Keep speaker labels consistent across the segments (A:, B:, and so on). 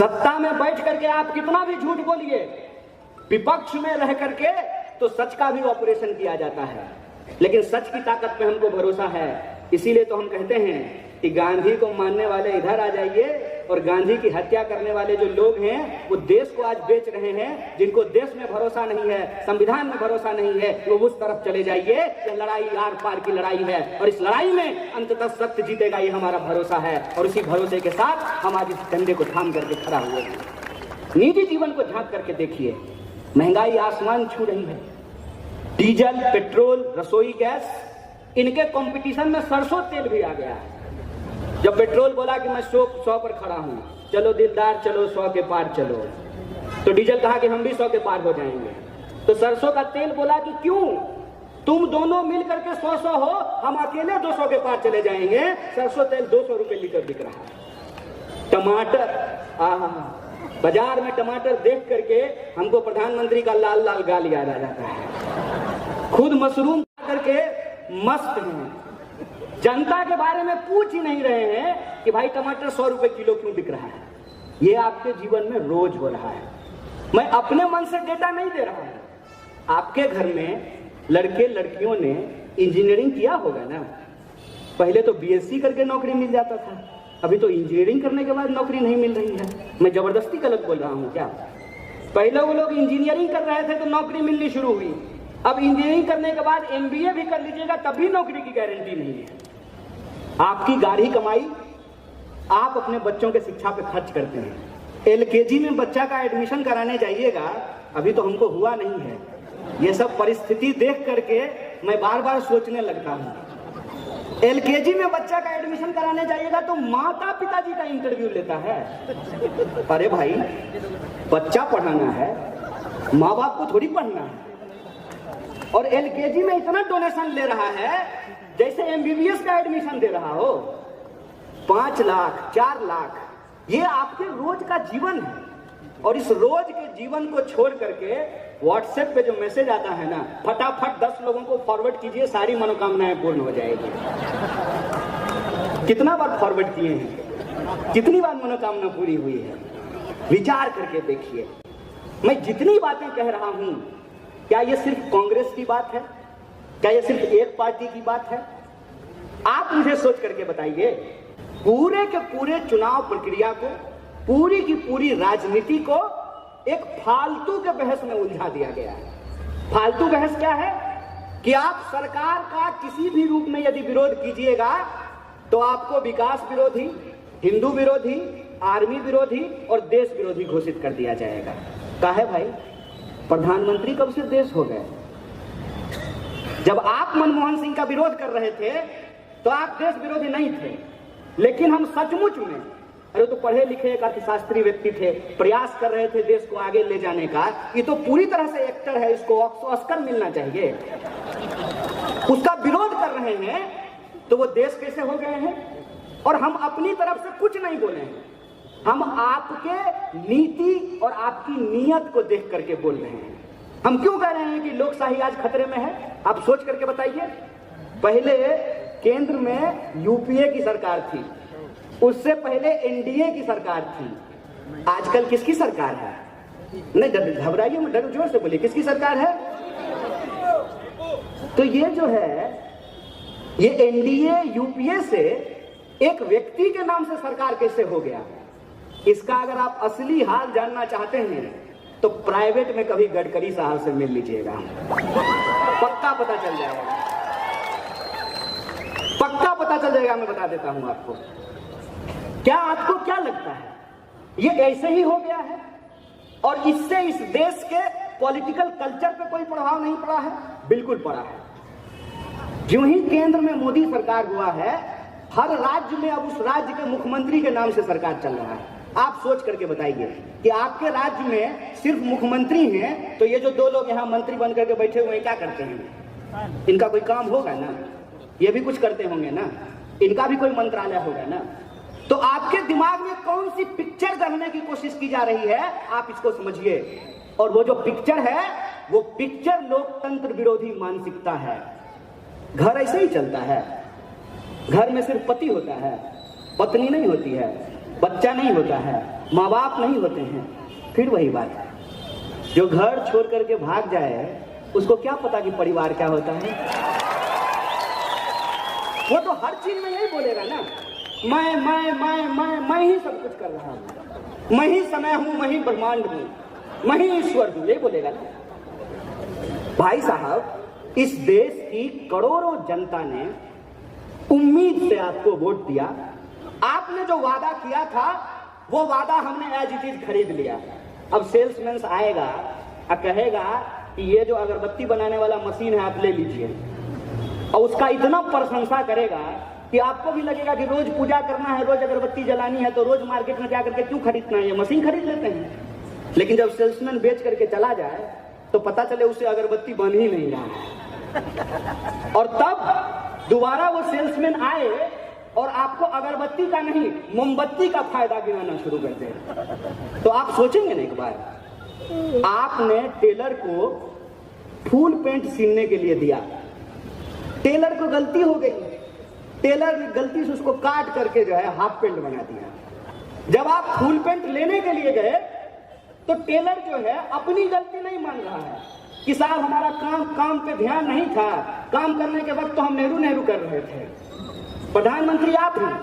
A: सत्ता में बैठ करके आप कितना भी झूठ बोलिए, विपक्ष में रह करके तो सच का भी ऑपरेशन किया जाता है, लेकिन सच की ताकत पे हमको भरोसा है। इसीलिए तो हम कहते हैं कि गांधी को मानने वाले इधर आ जाइए, और गांधी की हत्या करने वाले जो लोग हैं वो देश को आज बेच रहे हैं, जिनको देश में भरोसा नहीं है, संविधान में भरोसा नहीं है, वो उस तरफ चले जाइए। यह लड़ाई आर पार की लड़ाई है, और इस लड़ाई में अंततः सत्य जीतेगा, ये हमारा भरोसा है। और उसी भरोसे के साथ हम आज इस झंडे को थाम करके खड़ा हुए हैं। निजी जीवन को झांक करके देखिए, महंगाई आसमान छू रही है। डीजल, पेट्रोल, रसोई गैस, इनके कंपटीशन में सरसों तेल भी आ गया है। जब पेट्रोल बोला कि मैं 100 पर खड़ा हूं, चलो दिलदार चलो 100 के पार चलो, तो डीजल कहा कि हम भी 100 के पार हो जाएंगे। तो सरसों का तेल बोला कि क्यों, तुम दोनों मिल करके 100 हो, हम अकेले 200 के पार चले जाएंगे। सरसों तेल 200 रुपए लीटर बिक रहा है। टमाटर, बाजार में टमाटर देख करके हमको प्रधानमंत्री का लाल लाल गाल याद आ जाता है। खुद मशरूम करके मस्त हैं, जनता के बारे में पूछ ही नहीं रहे हैं कि भाई टमाटर 100 रुपए किलो क्यों बिक रहा है। ये आपके जीवन में रोज हो रहा है। मैं अपने मन से डेटा नहीं दे रहा हूं। आपके घर में लड़के लड़कियों ने इंजीनियरिंग किया होगा ना। पहले तो बीएससी करके नौकरी मिल जाता था, अभी तो इंजीनियरिंग करने के बाद नौकरी नहीं मिल रही है। मैं जबरदस्ती गलत बोल रहा हूं क्या? पहले वो लोग इंजीनियरिंग कर रहे थे तो नौकरी मिलनी शुरू हुई, अब इंजीनियरिंग करने के बाद एमबीए भी कर लीजिएगा तब भी नौकरी की गारंटी नहीं है। आपकी गाढ़ी कमाई आप अपने बच्चों के शिक्षा पे खर्च करते हैं। एलकेजी में बच्चा का एडमिशन कराने जाइएगा, अभी तो हमको हुआ नहीं है। ये सब परिस्थिति देख करके मैं बार बार सोचने लगता हूँ। एलकेजी में बच्चा का एडमिशन कराने जाइएगा तो माता पिताजी का इंटरव्यू लेता है। अरे भाई, बच्चा पढ़ाना है, माँ बाप को थोड़ी पढ़ना है। और एलकेजी में इतना डोनेशन ले रहा है जैसे एमबीबीएस का एडमिशन दे रहा हो। 5 लाख 4 लाख, ये आपके रोज का जीवन है। और इस रोज के जीवन को छोड़ करके व्हाट्सएप पे जो मैसेज आता है ना, फटाफट 10 लोगों को फॉरवर्ड कीजिए, सारी मनोकामनाएं पूर्ण हो जाएगी। कितना बार फॉरवर्ड किए हैं, कितनी बार मनोकामना पूरी हुई है, विचार करके देखिए। मैं जितनी बातें कह रहा हूं, क्या ये सिर्फ कांग्रेस की बात है? क्या ये सिर्फ एक पार्टी की बात है? आप मुझे सोच करके बताइए। पूरे के पूरे चुनाव प्रक्रिया को, पूरी की पूरी राजनीति को एक फालतू के बहस में उलझा दिया गया है। फालतू बहस क्या है कि आप सरकार का किसी भी रूप में यदि विरोध कीजिएगा तो आपको विकास विरोधी, हिंदू विरोधी, आर्मी विरोधी और देश विरोधी घोषित कर दिया जाएगा। काहे भाई, प्रधानमंत्री कब से देश हो गए? जब आप मनमोहन सिंह का विरोध कर रहे थे तो आप देश विरोधी नहीं थे, लेकिन हम सचमुच में, अरे तो पढ़े लिखे एक अर्थशास्त्री व्यक्ति थे, प्रयास कर रहे थे देश को आगे ले जाने का। ये तो पूरी तरह से एक्टर है, इसको ऑस्कर मिलना चाहिए। उसका विरोध कर रहे हैं तो वो देश कैसे हो गए हैं? और हम अपनी तरफ से कुछ नहीं बोले हैं, हम आपके नीति और आपकी नीयत को देख करके बोल रहे हैं। हम क्यों कह रहे हैं कि लोकशाही आज खतरे में है? आप सोच करके बताइए। पहले केंद्र में यूपीए की सरकार थी, उससे पहले एनडीए की सरकार थी, आजकल किसकी सरकार है? नहीं घबराइए मत, डर जोर से बोलिए, किसकी सरकार है? तो ये जो है, ये एनडीए यूपीए से एक व्यक्ति के नाम से सरकार कैसे हो गया? इसका अगर आप असली हाल जानना चाहते हैं तो प्राइवेट में कभी गडकरी साहब से मिल लीजिएगा, पक्का पता चल जाएगा, पक्का पता चल जाएगा। मैं बता देता हूं आपको। क्या आपको क्या लगता है ये ऐसे ही हो गया है और इससे इस देश के पॉलिटिकल कल्चर पे कोई प्रभाव नहीं पड़ा है? बिल्कुल पड़ा है। जो ही केंद्र में मोदी सरकार हुआ है, हर राज्य में अब उस राज्य के मुख्यमंत्री के नाम से सरकार चल रहा है। आप सोच करके बताइए कि आपके राज्य में सिर्फ मुख्यमंत्री हैं तो ये जो 2 लोग यहाँ मंत्री बन करके बैठे हुए हैं क्या करते हैं? इनका कोई काम होगा ना, ये भी कुछ करते होंगे ना, इनका भी कोई मंत्रालय होगा ना। तो आपके दिमाग में कौन सी पिक्चर गढ़ने की कोशिश की जा रही है, आप इसको समझिए। और वो जो पिक्चर है, वो पिक्चर लोकतंत्र विरोधी मानसिकता है। घर ऐसे ही चलता है, घर में सिर्फ पति होता है, पत्नी नहीं होती है। बच्चा नहीं होता है, माँ बाप नहीं होते हैं। फिर वही बात है, जो घर छोड़ करके भाग जाए उसको क्या पता कि परिवार क्या होता है। वो तो हर चीज में यही बोलेगा ना, मैं ही सब कुछ कर रहा हूं, मैं ही समय हूं, मैं ही ब्रह्मांड हूं, मैं ही ईश्वर हूं, यही बोलेगा ना। भाई साहब, इस देश की करोड़ों जनता ने उम्मीद से आपको वोट दिया। आपने जो वादा किया था वो वादा हमने एज इट इज खरीद लिया। अब सेल्समैन आएगा और कहेगा कि ये जो अगरबत्ती बनाने वाला मशीन है आप ले लीजिए, और उसका इतना प्रशंसा करेगा कि आपको भी लगेगा कि रोज पूजा करना है, रोज अगरबत्ती जलानी है, तो रोज मार्केट में जाकर के क्यों खरीदना है, ये मशीन खरीद लेते हैं। लेकिन जब सेल्समैन बेच करके चला जाए तो पता चले उसे अगरबत्ती बन ही नहीं रहा है, और तब दोबारा वो सेल्समैन आए और आपको अगरबत्ती का नहीं मोमबत्ती का फायदा गिनाना शुरू कर दे। तो आप सोचेंगे ना एक बार, आपने टेलर को फुल पेंट सीलने के लिए दिया, टेलर को गलती हो गई, टेलर ने गलती से उसको काट करके जो है हाफ पेंट बना दिया। जब आप फुल पेंट लेने के लिए गए तो टेलर जो है अपनी गलती नहीं मान रहा है कि साहब हमारा काम पे ध्यान नहीं था, काम करने के वक्त तो हम नेहरू कर रहे थे, प्रधानमंत्री आप हैं,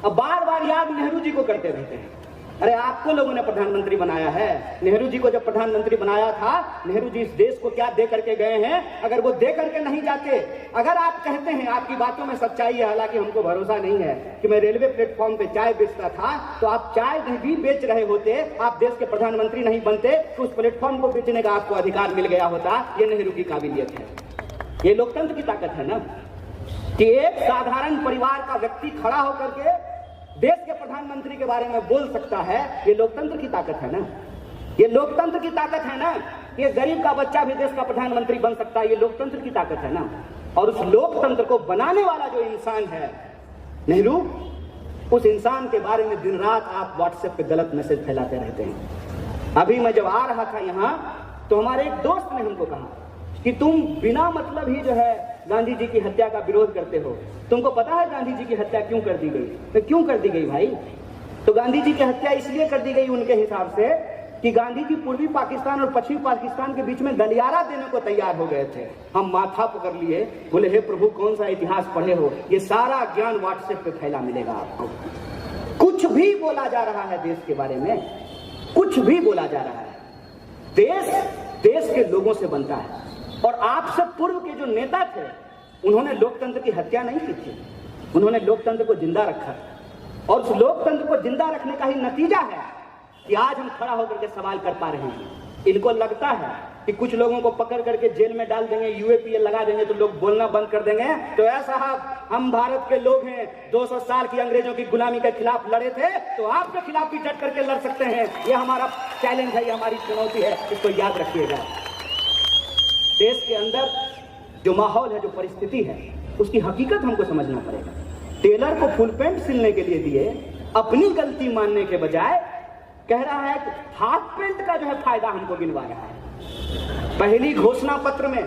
A: अब बार बार याद नेहरू जी को करते रहते हैं। अरे आपको लोगों ने प्रधानमंत्री बनाया है, नेहरू जी को जब प्रधानमंत्री बनाया था, नेहरू जी इस देश को क्या दे करके गए हैं, अगर वो दे करके नहीं जाते, अगर आप कहते हैं आपकी बातों में सच्चाई है, हालांकि हमको भरोसा नहीं है कि मैं रेलवे प्लेटफॉर्म पे चाय बेचता था, तो आप चाय भी बेच रहे होते, आप देश के प्रधानमंत्री नहीं बनते, तो उस प्लेटफॉर्म को बेचने का आपको अधिकार मिल गया होता। ये नेहरू की काबिलियत है, ये लोकतंत्र की ताकत है ना, कि एक साधारण परिवार का व्यक्ति खड़ा होकर के देश के प्रधानमंत्री के बारे में बोल सकता है। ये लोकतंत्र की ताकत है ना, ये लोकतंत्र की ताकत है ना। ये गरीब का बच्चा भी देश का प्रधानमंत्री बन सकता है, ये लोकतंत्र की ताकत है ना। और उस लोकतंत्र को बनाने वाला जो इंसान है नेहरू, उस इंसान के बारे में दिन रात आप व्हाट्सएप पे गलत मैसेज फैलाते रहते हैं। अभी मैं जब आ रहा था यहाँ तो हमारे एक दोस्त ने हमको कहा कि तुम बिना मतलब ही जो है गांधी जी की हत्या का विरोध करते हो, तुमको पता है गांधी जी की हत्या क्यों कर दी गई? तो क्यों कर दी गई भाई? तो गांधी जी की हत्या इसलिए कर दी गई उनके हिसाब से कि गांधी जी पूर्वी पाकिस्तान और पश्चिमी पाकिस्तान के बीच में गलियारा देने को तैयार हो गए थे। हम माथा पकड़ लिए, बोले हे प्रभु कौन सा इतिहास पढ़े हो, ये सारा ज्ञान व्हाट्सएप पे फैला मिलेगा आपको। कुछ भी बोला जा रहा है देश के बारे में, कुछ भी बोला जा रहा है। देश के लोगों से बनता है, और आपसे पूर्व के जो नेता थे उन्होंने लोकतंत्र की हत्या नहीं की थी, उन्होंने लोकतंत्र को जिंदा रखा, और उस लोकतंत्र को जिंदा रखने का ही नतीजा है कि आज हम खड़ा होकर के सवाल कर पा रहे हैं। इनको लगता है कि कुछ लोगों को पकड़ करके जेल में डाल देंगे, यूएपीए लगा देंगे तो लोग बोलना बंद कर देंगे। तो ऐसा हम भारत के लोग हैं, 200 साल की अंग्रेजों की गुलामी के खिलाफ लड़े थे, तो आपके खिलाफ भी डट करके लड़ सकते हैं। ये हमारा चैलेंज है, ये हमारी चुनौती है, इसको याद रखिएगा। देश के अंदर जो माहौल है, जो परिस्थिति है, उसकी हकीकत हमको समझना पड़ेगा। टेलर को फुल पेंट सिलने के लिए दिए, अपनी गलती मानने के बजाय कह रहा है कि हाफ पेंट का जो है फायदा हमको गिनवा रहा है। पहली घोषणा पत्र में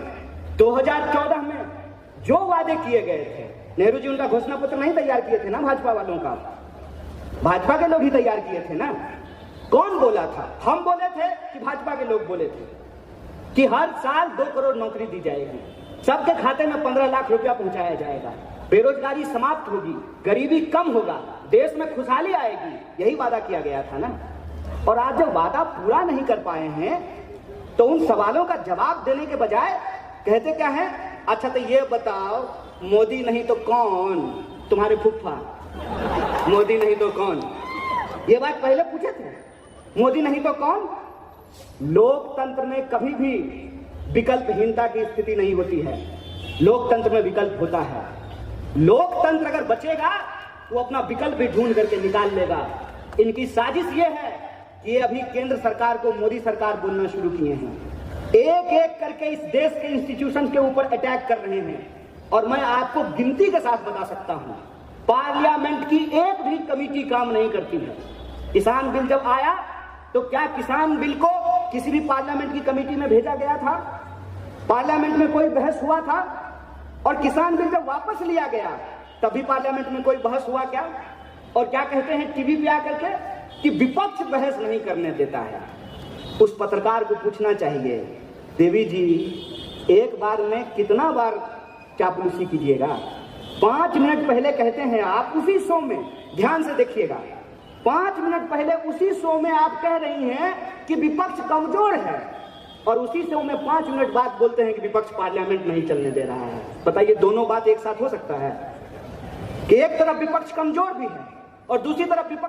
A: 2014 में जो वादे किए गए थे, नेहरू जी उनका घोषणा पत्र नहीं तैयार किए थे ना, भाजपा वालों का, भाजपा के लोग ही तैयार किए थे ना। कौन बोला था? हम बोले थे कि भाजपा के लोग बोले थे कि हर साल 2 करोड़ नौकरी दी जाएगी, सबके खाते में 15 लाख रुपया पहुंचाया जाएगा, बेरोजगारी समाप्त होगी, गरीबी कम होगा, देश में खुशहाली आएगी। यही वादा किया गया था ना। और आज जब वादा पूरा नहीं कर पाए हैं तो उन सवालों का जवाब देने के बजाय कहते क्या है, अच्छा तो ये बताओ मोदी नहीं तो कौन? तुम्हारे फुफ्फा मोदी नहीं तो कौन? ये बात पहले पूछे थे, मोदी नहीं तो कौन? लोकतंत्र में कभी भी विकल्पहीनता की स्थिति नहीं होती है, लोकतंत्र में विकल्प होता है। लोकतंत्र अगर बचेगा वो अपना विकल्प भी ढूंढ करके निकाल लेगा। इनकी साजिश ये है कि ये अभी केंद्र सरकार को मोदी सरकार बोलना शुरू किए हैं, एक एक करके इस देश के इंस्टीट्यूशन के ऊपर अटैक कर रहे हैं। और मैं आपको गिनती के साथ बता सकता हूं, पार्लियामेंट की एक भी कमेटी काम नहीं करती है। किसान बिल जब आया तो क्या किसान बिल को किसी भी पार्लियामेंट की कमेटी में भेजा गया था? पार्लियामेंट में कोई बहस हुआ था? और किसान बिल जब वापस लिया गया तब भी पार्लियामेंट में कोई बहस हुआ क्या? और क्या कहते हैं टीवी पे आकर के कि विपक्ष बहस नहीं करने देता है। उस पत्रकार को पूछना चाहिए, देवी जी एक बार में कितना बार चापलूसी कीजिएगा? 5 मिनट पहले कहते हैं आप उसी शो में, ध्यान से देखिएगा, 5 मिनट पहले उसी शो में आप कह रही हैं कि विपक्ष कमजोर है, और उसी शो में 5 मिनट बाद बोलते हैं कि विपक्ष पार्लियामेंट नहीं चलने दे रहा है। बताइए दोनों बात एक साथ हो सकता है कि एक तरफ विपक्ष कमजोर भी है और दूसरी तरफ विपक्ष